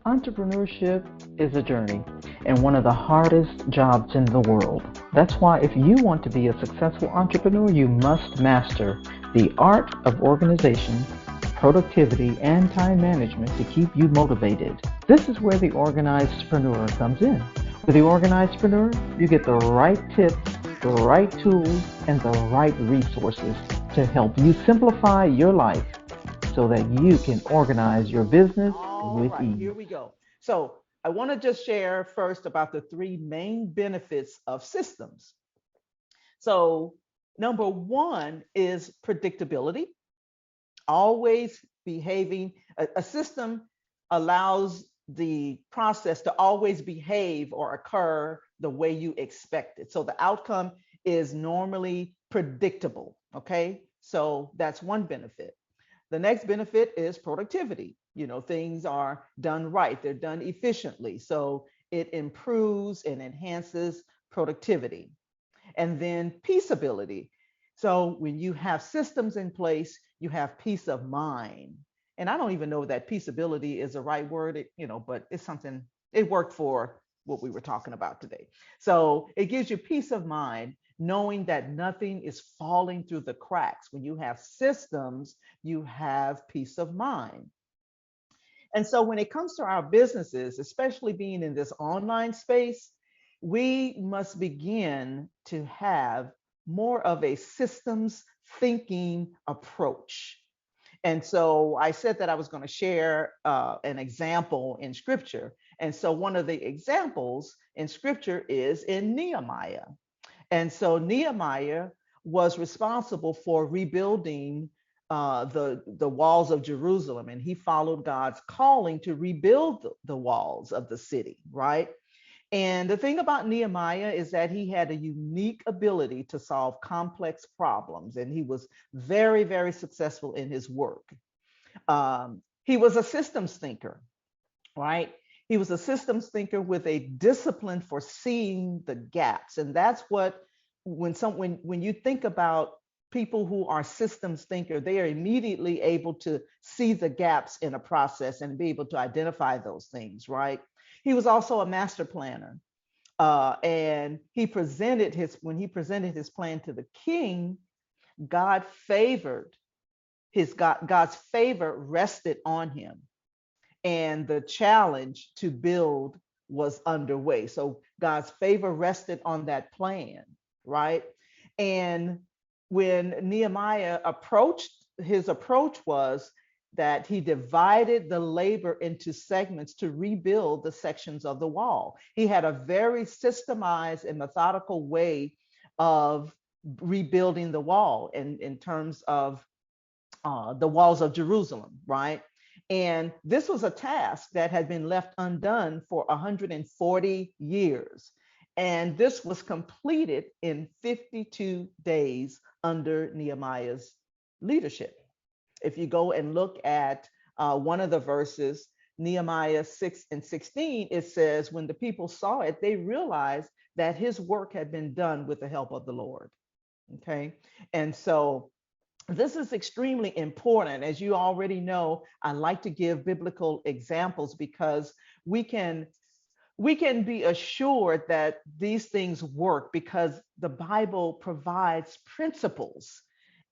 Entrepreneurship is a journey and one of the hardest jobs in the world. That's why if you want to be a successful entrepreneur, you must master the art of organization, productivity, and time management to keep you motivated. This is where the organizedpreneur comes in. With the organizedpreneur, you get the right tips, the right tools, and the right resources to help you simplify your life so that you can organize your business All with right, ease. here we go. So I want to just share first about the three main benefits of systems. So number one is predictability, always behaving. A system allows the process to always behave or occur the way you expect it. So the outcome is normally predictable. Okay. So that's one benefit. The next benefit is productivity. Things are done right, they're done efficiently. So it improves and enhances productivity. And then peaceability. So when you have systems in place, you have peace of mind. And I don't even know if that peaceability is the right word, but it's something, it worked for what we were talking about today. So it gives you peace of mind knowing that nothing is falling through the cracks. When you have systems, you have peace of mind. And so when it comes to our businesses, especially being in this online space, we must begin to have more of a systems thinking approach. And so I said that I was going to share an example in scripture. And so one of the examples in scripture is in Nehemiah. And so Nehemiah was responsible for rebuilding the walls of Jerusalem, and he followed God's calling to rebuild the walls of the city, right? And the thing about Nehemiah is that he had a unique ability to solve complex problems, and he was very, very successful in his work. He was a systems thinker, right? He was a systems thinker with a discipline for seeing the gaps. And that's what, when you think about people who are systems thinker, they are immediately able to see the gaps in a process and be able to identify those things, right? He was also a master planner. And when he presented his plan to the king, God favored God's favor rested on him, and the challenge to build was underway. So God's favor rested on that plan, right? And when Nehemiah approached, his approach was that he divided the labor into segments to rebuild the sections of the wall. He had a very systemized and methodical way of rebuilding the wall in terms of the walls of Jerusalem, right? And this was a task that had been left undone for 140 years. And this was completed in 52 days under Nehemiah's leadership. If you go and look at one of the verses, Nehemiah 6 and 16, it says, when the people saw it, they realized that his work had been done with the help of the Lord. Okay. And so this is extremely important. As you already know, I like to give biblical examples because we can we can be assured that these things work because the Bible provides principles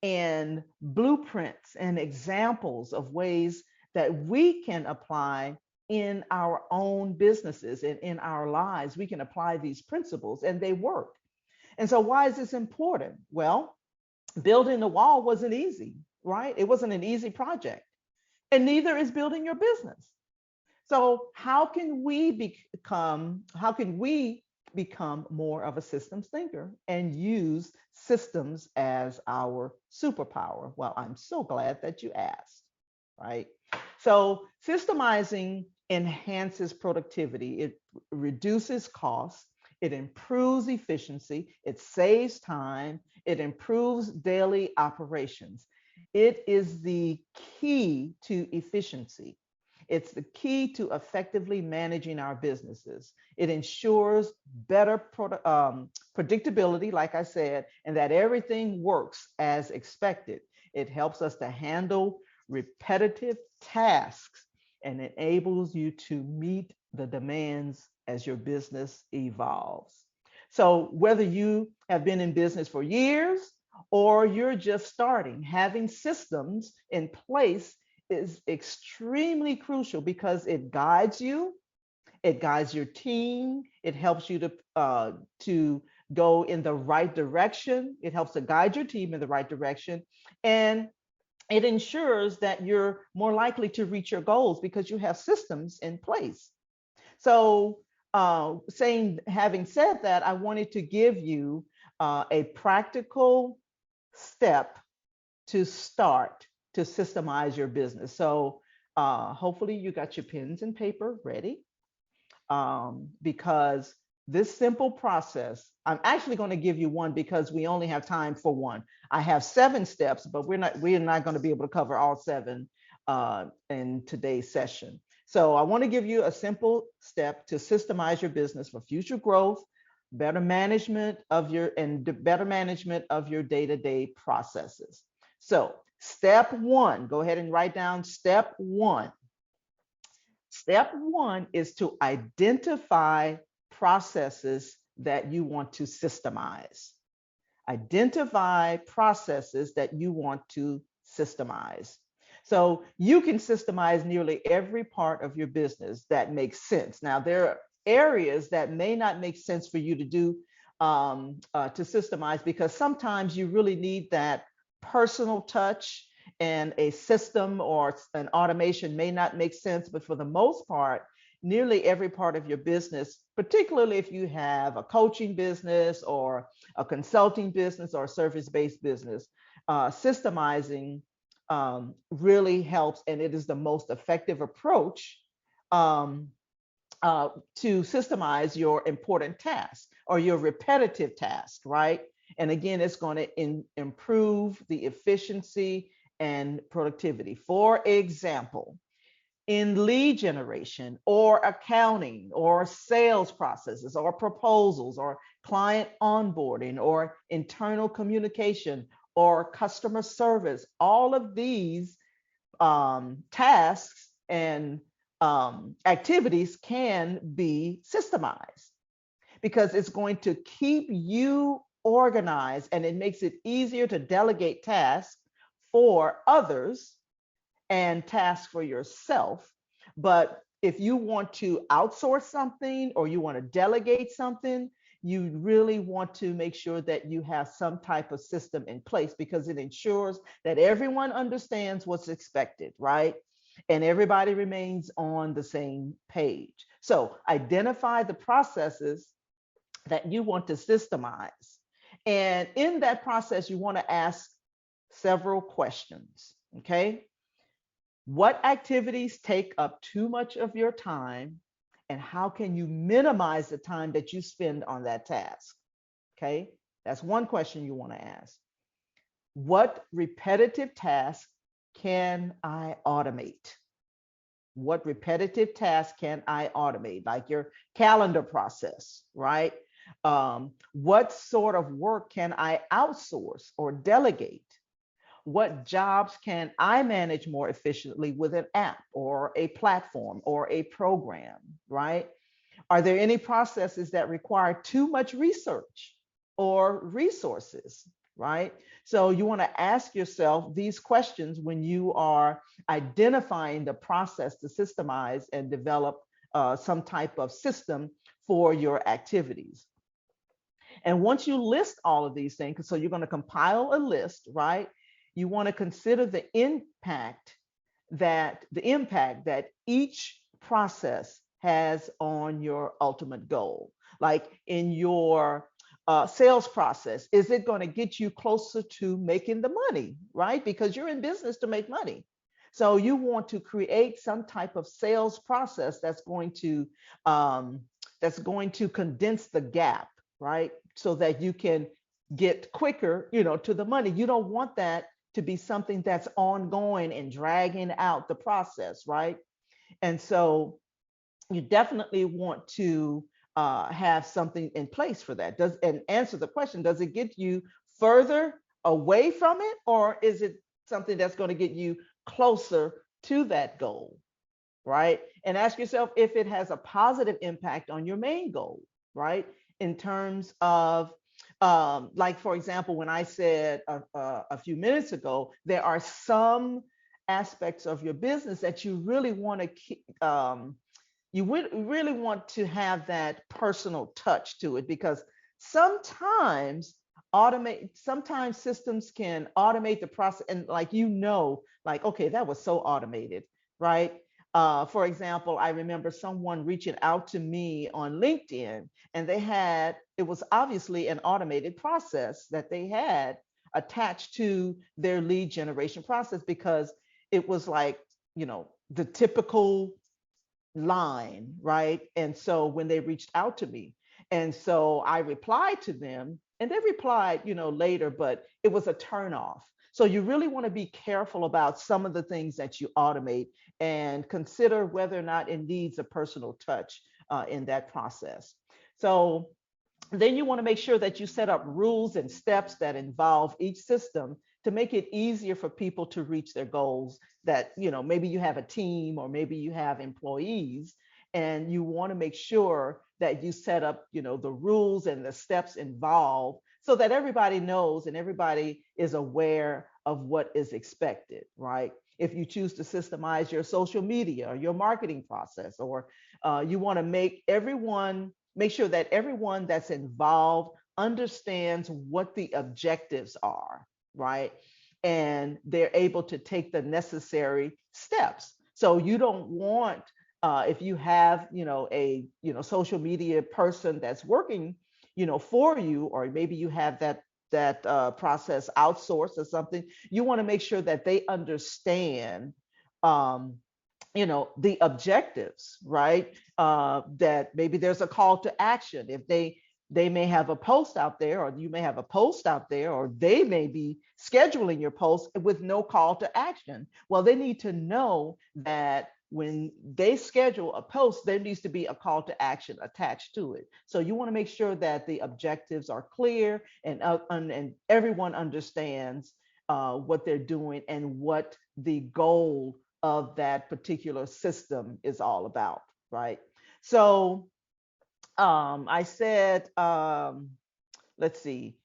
and blueprints and examples of ways that we can apply in our own businesses and in our lives. We can apply these principles and they work. And so, why is this important? Well, building the wall wasn't easy, right? It wasn't an easy project. And neither is building your business. So how can we become more of a systems thinker and use systems as our superpower? Well, I'm so glad that you asked, right? So systemizing enhances productivity, it reduces costs, it improves efficiency, it saves time, it improves daily operations. It is the key to efficiency. It's the key to effectively managing our businesses. It ensures better predictability, like I said, and that everything works as expected. It helps us to handle repetitive tasks and enables you to meet the demands as your business evolves. So whether you have been in business for years or you're just starting, having systems in place is extremely crucial because it guides you, it guides your team, it helps you to go in the right direction, it helps to guide your team in the right direction, and it ensures that you're more likely to reach your goals because you have systems in place. So, having said that, I wanted to give you a practical step to start to systemize your business. So, hopefully, you got your pens and paper ready, because this simple process, I'm actually going to give you one because we only have time for one. I have 7 steps, but we're not going to be able to cover all 7 in today's session. So I want to give you a simple step to systemize your business for future growth, better management of your day-to-day processes. So step 1, go ahead and write down step 1. Step 1 is to identify processes that you want to systemize. Identify processes that you want to systemize. So you can systemize nearly every part of your business that makes sense. Now, there are areas that may not make sense for you to do to systemize, because sometimes you really need that personal touch, and a system or an automation may not make sense. But for the most part, nearly every part of your business, particularly if you have a coaching business or a consulting business or a service-based business, systemizing really helps, and it is the most effective approach to systemize your important tasks or your repetitive tasks, right? And again, it's going to improve the efficiency and productivity. For example, in lead generation or accounting or sales processes or proposals or client onboarding or internal communication or customer service, all of these tasks and activities can be systemized because it's going to keep you organized, and it makes it easier to delegate tasks for others and tasks for yourself. But if you want to outsource something or you want to delegate something, you really want to make sure that you have some type of system in place, because it ensures that everyone understands what's expected, right? And everybody remains on the same page. So identify the processes that you want to systemize. And in that process, you want to ask several questions, okay? What activities take up too much of your time, and how can you minimize the time that you spend on that task? Okay, that's one question you want to ask. What repetitive tasks can I automate? What repetitive tasks can I automate? Like your calendar process, right? What sort of work can I outsource or delegate? What jobs can I manage more efficiently with an app or a platform or a program, right? Are there any processes that require too much research or resources, right? So you want to ask yourself these questions when you are identifying the process to systemize and develop some type of system for your activities. And once you list all of these things, so you're going to compile a list, right? You want to consider the impact that each process has on your ultimate goal. Like in your sales process, is it going to get you closer to making the money, right? Because you're in business to make money. So you want to create some type of sales process that's going to condense the gap, right? So that you can get quicker, to the money. You don't want that to be something that's ongoing and dragging out the process, right? And so you definitely want to have something in place for that. And answer the question, does it get you further away from it, or is it something that's going to get you closer to that goal, right? And ask yourself if it has a positive impact on your main goal, right? In terms of, like, for example, when I said a few minutes ago, there are some aspects of your business that you really want to keep, you would really want to have that personal touch to it, because sometimes sometimes systems can automate the process, and like, like, okay, that was so automated, right? For example, I remember someone reaching out to me on LinkedIn, and it was obviously an automated process that they had attached to their lead generation process, because it was like, the typical line, right? And so when they reached out to me, and so I replied to them, and they replied, later, but it was a turnoff. So you really want to be careful about some of the things that you automate, and consider whether or not it needs a personal touch in that process. So then you want to make sure that you set up rules and steps that involve each system to make it easier for people to reach their goals. That, maybe you have a team, or maybe you have employees, and you want to make sure that you set up, the rules and the steps involved, so that everybody knows and everybody is aware of what is expected, right? If you choose to systemize your social media or your marketing process, or you want to make sure that everyone that's involved understands what the objectives are, right? And they're able to take the necessary steps. So you don't want, if you have, a, social media person that's working, for you, or maybe you have that process outsourced or something, you want to make sure that they understand, um, the objectives, right? That maybe there's a call to action. If they may have a post out there, or you may have a post out there, or they may be scheduling your post with no call to action. Well, they need to know that when they schedule a post, there needs to be a call to action attached to it. So you want to make sure that the objectives are clear, and everyone understands what they're doing and what the goal of that particular system is all about, right? So I said, let's see.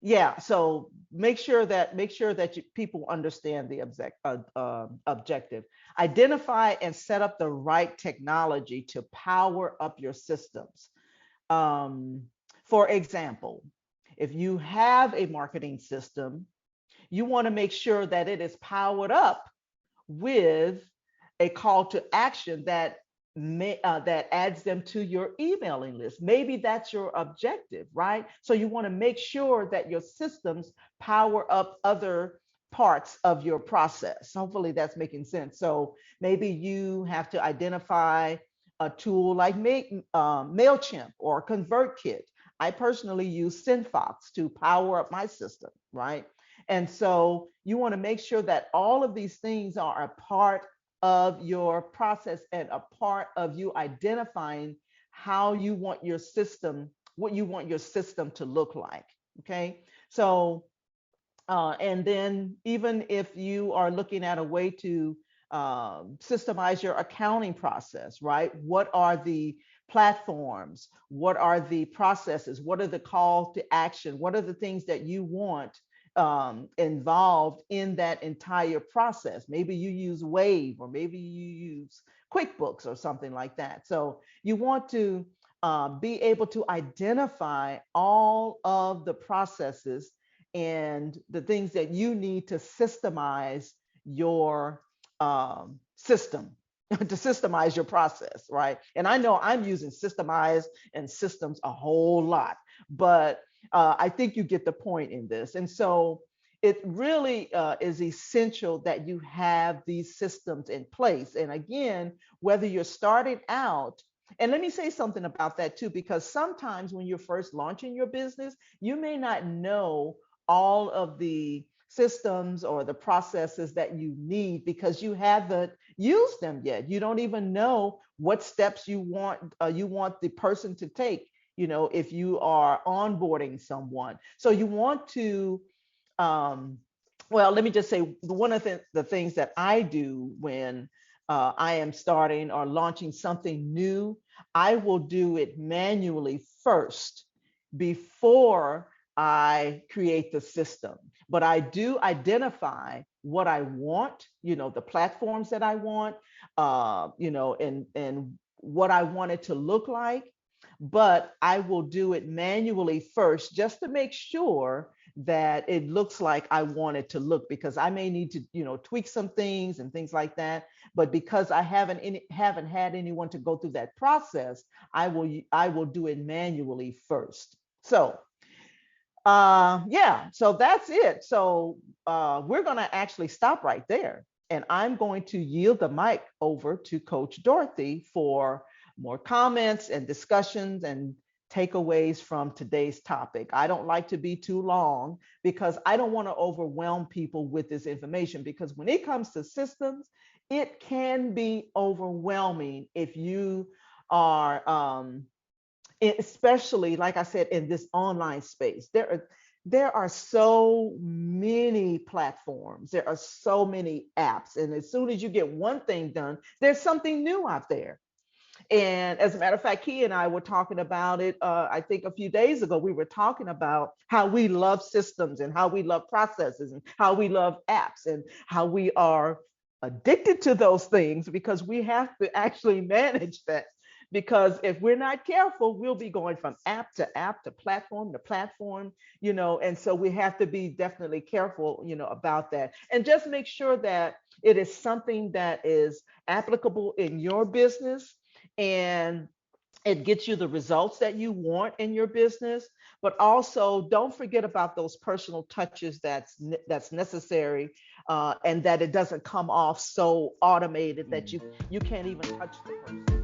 Yeah, so make sure that people understand the objective. Identify and set up the right technology to power up your systems. Um, for example, if you have a marketing system, you want to make sure that it is powered up with a call to action that adds them to your emailing list. Maybe that's your objective, right? So you want to make sure that your systems power up other parts of your process. Hopefully that's making sense. So maybe you have to identify a tool like MailChimp or ConvertKit. I personally use SendFox to power up my system, right? And so you want to make sure that all of these things are a part of your process, and a part of you identifying how you want your system, what you want your system to look like. Okay. So, and then even if you are looking at a way to systemize your accounting process, right? What are the platforms? What are the processes? What are the call to action? What are the things that you want involved in that entire process? Maybe you use Wave, or maybe you use QuickBooks or something like that. So you want to be able to identify all of the processes and the things that you need to systemize your system, to systemize your process, right? And I know I'm using systemize and systems a whole lot, but I think you get the point in this. And so it really is essential that you have these systems in place. And again, whether you're starting out, and let me say something about that too, because sometimes when you're first launching your business, you may not know all of the systems or the processes that you need, because you haven't used them yet. You don't even know what steps you want the person to take, if you are onboarding someone. So you want to, well, let me just say, one of the things that I do when I am starting or launching something new, I will do it manually first before I create the system. But I do identify what I want, the platforms that I want, and what I want it to look like. But I will do it manually first just to make sure that it looks like I want it to look, because I may need to, tweak some things and things like that. But because I haven't had anyone to go through that process, I will do it manually first. So yeah, so that's it. So we're going to actually stop right there. And I'm going to yield the mic over to Coach Dorothy for more comments and discussions and takeaways from today's topic. I don't like to be too long because I don't want to overwhelm people with this information, because when it comes to systems, it can be overwhelming if you are especially, like I said, in this online space. There are so many platforms, there are so many apps, and as soon as you get one thing done, there's something new out there. And as a matter of fact, Key and I were talking about it, I think a few days ago. We were talking about how we love systems and how we love processes and how we love apps and how we are addicted to those things because we have to actually manage that. Because if we're not careful, we'll be going from app to platform, and so we have to be definitely careful, about that. And just make sure that it is something that is applicable in your business, and it gets you the results that you want in your business. But also don't forget about those personal touches that's necessary, and that it doesn't come off so automated that you can't even touch the person.